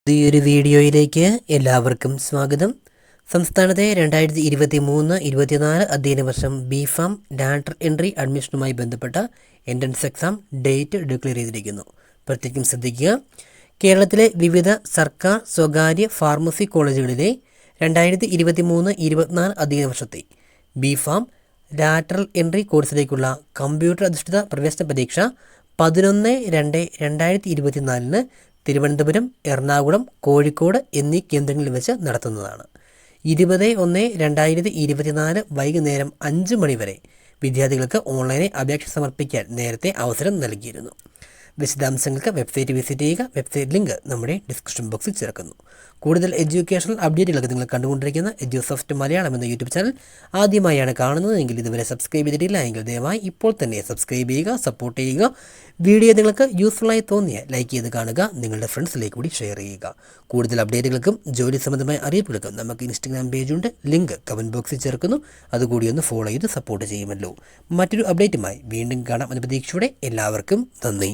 പുതിയൊരു വീഡിയോയിലേക്ക് എല്ലാവർക്കും സ്വാഗതം. സംസ്ഥാനത്തെ 2023-24 അധ്യയന വർഷം ബിഫാം ലാറ്ററൽ എൻട്രി അഡ്മിഷനുമായി ബന്ധപ്പെട്ട എൻട്രൻസ് എക്സാം ഡേറ്റ് ഡിക്ലെയർ ചെയ്തിരിക്കുന്നു. പ്രത്യേകം ശ്രദ്ധിക്കുക. കേരളത്തിലെ വിവിധ സർക്കാർ സ്വകാര്യ ഫാർമസി കോളേജുകളിലെ 2023-24 അധ്യയന വർഷത്തെ ബിഫാം ലാറ്ററൽ എൻട്രി കോഴ്സിലേക്കുള്ള കമ്പ്യൂട്ടർ അധിഷ്ഠിത പ്രവേശന പരീക്ഷ 11/2/2024 തിരുവനന്തപുരം, എറണാകുളം, കോഴിക്കോട് എന്നീ കേന്ദ്രങ്ങളിൽ വെച്ച് നടത്തുന്നതാണ്. 20/1/2024 വൈകുന്നേരം 5 മണി വരെ വിദ്യാർത്ഥികൾക്ക് ഓൺലൈനായി അപേക്ഷ സമർപ്പിക്കാൻ നേരത്തെ അവസരം നൽകിയിരുന്നു. വിശദാംശങ്ങൾക്ക് വെബ്സൈറ്റ് വിസിറ്റ് ചെയ്യുക. വെബ്സൈറ്റ് ലിങ്ക് നമ്മുടെ ഡിസ്ക്രിപ്ഷൻ ബോക്സിൽ ചേർക്കുന്നു. കൂടുതൽ എഡ്യൂക്കേഷണൽ അപ്ഡേറ്റുകളൊക്കെ നിങ്ങൾ കണ്ടുകൊണ്ടിരിക്കുന്ന എഡ്യൂസോഫ്റ്റ് മലയാളം എന്ന യൂട്യൂബ് ചാനൽ ആദ്യമായാണ് കാണുന്നതെങ്കിൽ ഇതുവരെ സബ്സ്ക്രൈബ് ചെയ്തിട്ടില്ല എങ്കിൽ ദയവായി ഇപ്പോൾ തന്നെ സബ്സ്ക്രൈബ് ചെയ്യുക, സപ്പോർട്ട് ചെയ്യുക. വീഡിയോ നിങ്ങൾക്ക് യൂസ്ഫുള്ളായി തോന്നിയാൽ ലൈക്ക് ചെയ്ത് കാണുക, നിങ്ങളുടെ ഫ്രണ്ട്സിലേക്ക് കൂടി ഷെയർ ചെയ്യുക. കൂടുതൽ അപ്ഡേറ്റുകൾക്കും ജോലി സംബന്ധമായ അറിയിപ്പുകൾക്കും നമുക്ക് ഇൻസ്റ്റാഗ്രാം പേജുണ്ട്, ലിങ്ക് കമൻറ്റ് ബോക്സിൽ ചേർക്കുന്നു. അതുകൂടി ഒന്ന് ഫോളോ ചെയ്ത് സപ്പോർട്ട് ചെയ്യുമല്ലോ. മറ്റൊരു അപ്ഡേറ്റുമായി വീണ്ടും കാണാം എന്ന പ്രതീക്ഷയോടെ എല്ലാവർക്കും നന്ദി.